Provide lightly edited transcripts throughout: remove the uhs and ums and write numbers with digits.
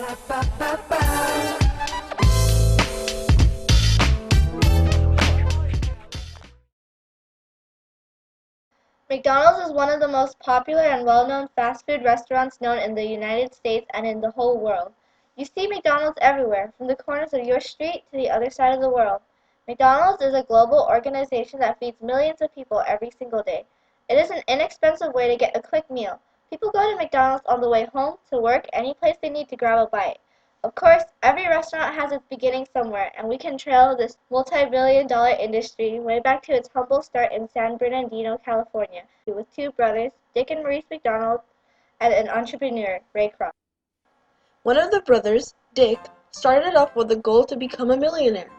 McDonald's is one of the most popular and well-known fast food restaurants known in the United States and in the whole world. You see McDonald's everywhere, from the corners of your street to the other side of the world. McDonald's is a global organization that feeds millions of people every single day. It is an inexpensive way to get a quick meal. People go to McDonald's on the way home, to work, any place they need to grab a bite. Of course, every restaurant has its beginning somewhere, and we can trail this multi-billion-dollar industry way back to its humble start in San Bernardino, California, with two brothers, Dick and Maurice McDonald, and an entrepreneur, Ray Kroc. One of the brothers, Dick, started off with the goal to become a millionaire.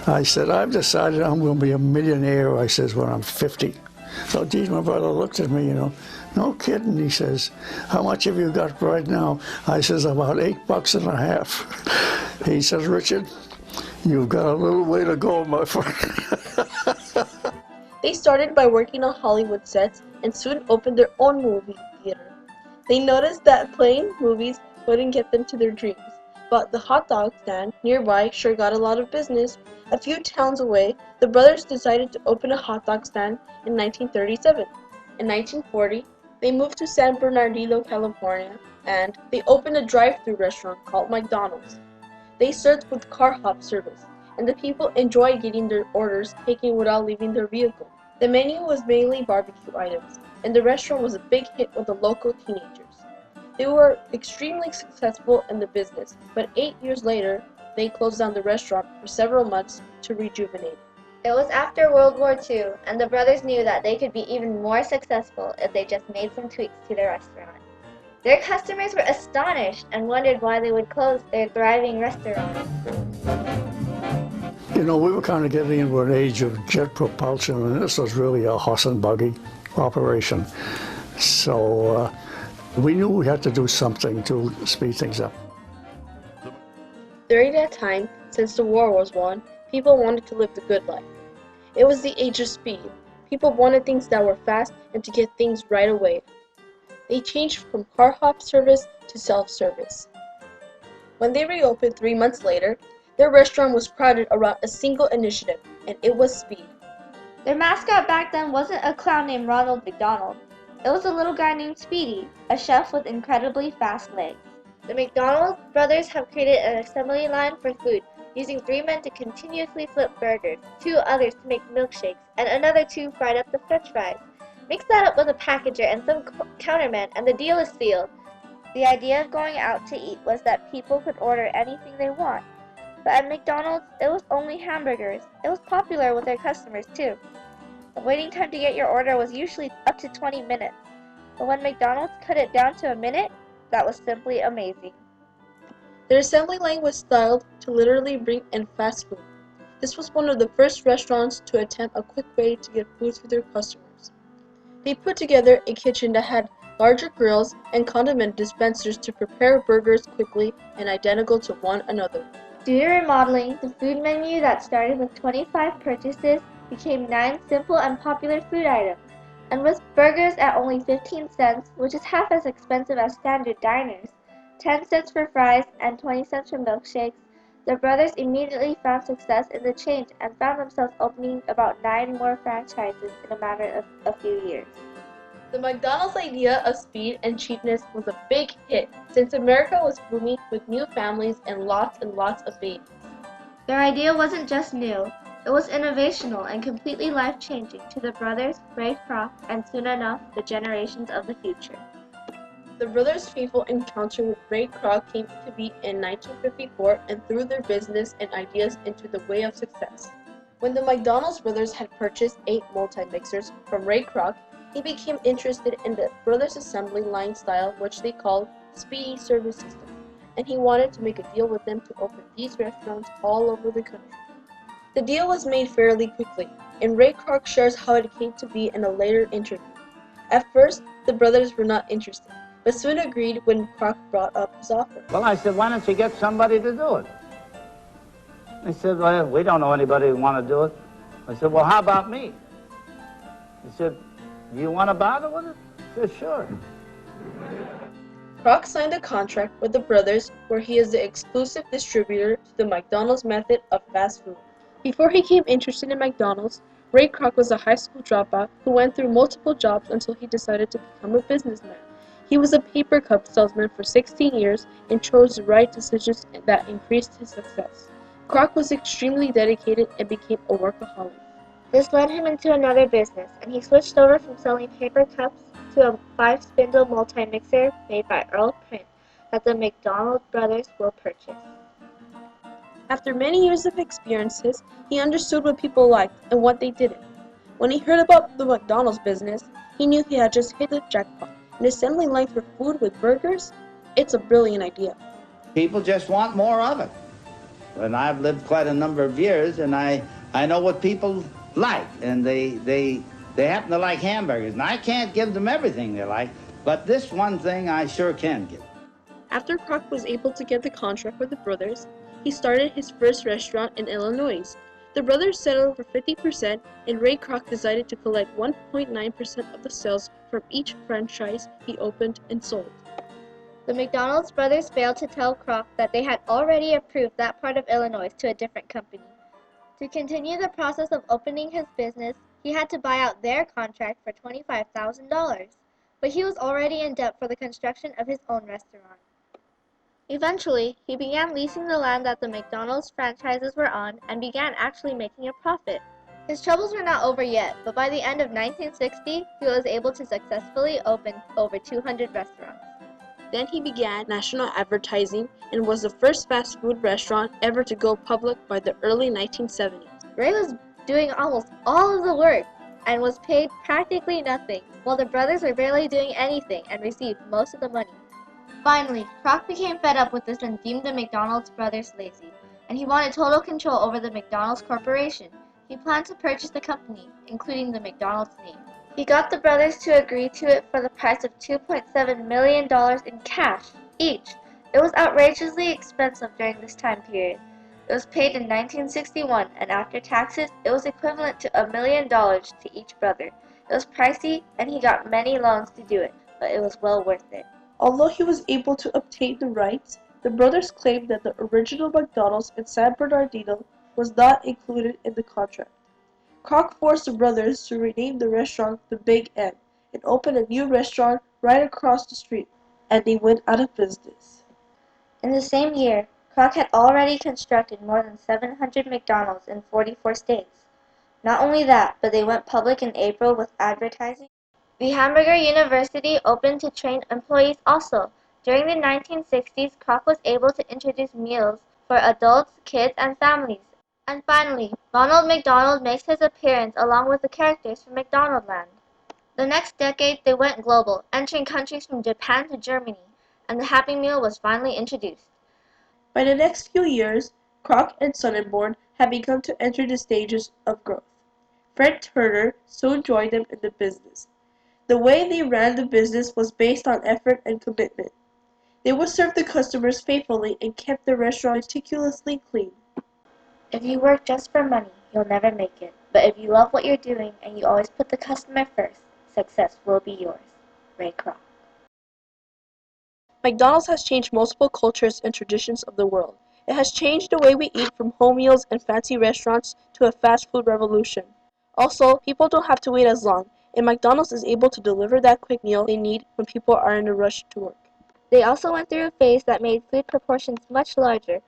I said, I've decided I'm going to be a millionaire, I says, when I'm 50. So, geez, my brother looked at me, no kidding, he says, how much have you got right now? I says, about $8.50. He says, Richard, you've got a little way to go, my friend. They started by working on Hollywood sets and soon opened their own movie theater. They noticed that playing movies wouldn't get them to their dreams, but the hot dog stand nearby sure got a lot of business. A few towns away, the brothers decided to open a hot dog stand in 1937. In 1940, they moved to San Bernardino, California, and they opened a drive-thru restaurant called McDonald's. They served with car hop service, and the people enjoyed getting their orders taken without leaving their vehicle. The menu was mainly barbecue items, and the restaurant was a big hit with the local teenagers. They were extremely successful in the business, but 8 years later, they closed down the restaurant for several months to rejuvenate. It was after World War II, and the brothers knew that they could be even more successful if they just made some tweaks to their restaurant. Their customers were astonished and wondered why they would close their thriving restaurant. We were kind of getting into an age of jet propulsion, and this was really a horse and buggy operation. So we knew we had to do something to speed things up. During that time, since the war was won, people wanted to live the good life. It was the age of speed. People wanted things that were fast and to get things right away. They changed from car hop service to self-service. When they reopened 3 months later, their restaurant was crowded around a single initiative, and it was speed. Their mascot back then wasn't a clown named Ronald McDonald. It was a little guy named Speedy, a chef with incredibly fast legs. The McDonald brothers have created an assembly line for food, using 3 men to continuously flip burgers, 2 others to make milkshakes, and another 2 fried up the french fries. Mix that up with a packager and some countermen, and the deal is sealed. The idea of going out to eat was that people could order anything they want. But at McDonald's, it was only hamburgers. It was popular with their customers, too. The waiting time to get your order was usually up to 20 minutes. But when McDonald's cut it down to a minute, that was simply amazing. Their assembly line was styled to literally bring in fast food. This was one of the first restaurants to attempt a quick way to get food to their customers. They put together a kitchen that had larger grills and condiment dispensers to prepare burgers quickly and identical to one another. Due to remodeling, the food menu that started with 25 purchases became 9 simple and popular food items. And with burgers at only 15 cents, which is half as expensive as standard diners, 10 cents for fries, and 20 cents for milkshakes, the brothers immediately found success in the change and found themselves opening about 9 more franchises in a matter of a few years. The McDonald's idea of speed and cheapness was a big hit since America was booming with new families and lots of babies. Their idea wasn't just new, it was innovational and completely life-changing to the brothers, Ray Kroc, and soon enough, the generations of the future. The brothers' fateful encounter with Ray Kroc came to be in 1954 and threw their business and ideas into the way of success. When the McDonald's brothers had purchased 8 multi-mixers from Ray Kroc, he became interested in the brothers' assembly line style, which they called Speedy Service System, and he wanted to make a deal with them to open these restaurants all over the country. The deal was made fairly quickly, and Ray Kroc shares how it came to be in a later interview. At first, the brothers were not interested, but soon agreed when Kroc brought up his offer. Well, I said, why don't you get somebody to do it? He said, well, we don't know anybody who want to do it. I said, well, how about me? He said, do you want to bother with it? I said, sure. Kroc signed a contract with the brothers where he is the exclusive distributor to the McDonald's method of fast food. Before he became interested in McDonald's, Ray Kroc was a high school dropout who went through multiple jobs until he decided to become a businessman. He was a paper cup salesman for 16 years and chose the right decisions that increased his success. Kroc was extremely dedicated and became a workaholic. This led him into another business, and he switched over from selling paper cups to a 5-spindle multi-mixer made by Earl Print that the McDonald brothers will purchase. After many years of experiences, he understood what people liked and what they didn't. When he heard about the McDonald's business, he knew he had just hit the jackpot. An assembly line for food with burgers? It's a brilliant idea. People just want more of it. And I've lived quite a number of years, and I know what people like, and they happen to like hamburgers. And I can't give them everything they like, but this one thing I sure can give. After Kroc was able to get the contract with the brothers, he started his first restaurant in Illinois. The brothers settled for 50%, and Ray Kroc decided to collect 1.9% of the sales from each franchise he opened and sold. The McDonald's brothers failed to tell Kroc that they had already approved that part of Illinois to a different company. To continue the process of opening his business, he had to buy out their contract for $25,000, but he was already in debt for the construction of his own restaurant. Eventually, he began leasing the land that the McDonald's franchises were on and began actually making a profit. His troubles were not over yet, but by the end of 1960, he was able to successfully open over 200 restaurants. Then he began national advertising and was the first fast food restaurant ever to go public by the early 1970s. Ray was doing almost all of the work and was paid practically nothing, while the brothers were barely doing anything and received most of the money. Finally, Kroc became fed up with this and deemed the McDonald's brothers lazy, and he wanted total control over the McDonald's corporation. He planned to purchase the company, including the McDonald's name. He got the brothers to agree to it for the price of $2.7 million in cash each. It was outrageously expensive during this time period. It was paid in 1961, and after taxes, it was equivalent to $1 million to each brother. It was pricey, and he got many loans to do it, but it was well worth it. Although he was able to obtain the rights, the brothers claimed that the original McDonald's in San Bernardino was not included in the contract. Kroc forced the brothers to rename the restaurant the Big N and open a new restaurant right across the street, and they went out of business. In the same year, Kroc had already constructed more than 700 McDonald's in 44 states. Not only that, but they went public in April with advertising. The Hamburger University opened to train employees also. During the 1960s, Kroc was able to introduce meals for adults, kids, and families. And finally, Ronald McDonald makes his appearance along with the characters from McDonaldland. The next decade, they went global, entering countries from Japan to Germany, and the Happy Meal was finally introduced. By the next few years, Kroc and Sonnenborn had begun to enter the stages of growth. Fred Turner soon joined them in the business. The way they ran the business was based on effort and commitment. They would serve the customers faithfully and kept the restaurant meticulously clean. If you work just for money, you'll never make it. But if you love what you're doing and you always put the customer first, success will be yours. Ray Kroc. McDonald's has changed multiple cultures and traditions of the world. It has changed the way we eat from home meals and fancy restaurants to a fast food revolution. Also, people don't have to wait as long, and McDonald's is able to deliver that quick meal they need when people are in a rush to work. They also went through a phase that made food proportions much larger.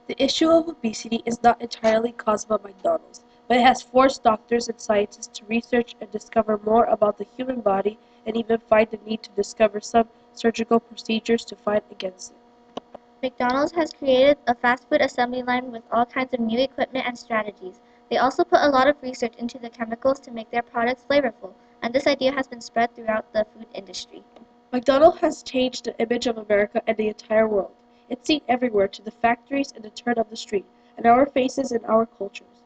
The issue of obesity is not entirely caused by McDonald's, but it has forced doctors and scientists to research and discover more about the human body and even find the need to discover some surgical procedures to fight against it. McDonald's has created a fast food assembly line with all kinds of new equipment and strategies. They also put a lot of research into the chemicals to make their products flavorful, and this idea has been spread throughout the food industry. McDonald's has changed the image of America and the entire world. It's seen everywhere, to the factories and the turn of the street, and our faces and our cultures.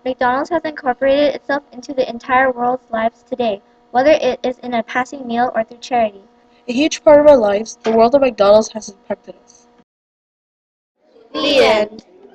McDonald's has incorporated itself into the entire world's lives today, whether it is in a passing meal or through charity. A huge part of our lives, the world of McDonald's has impacted us. The end.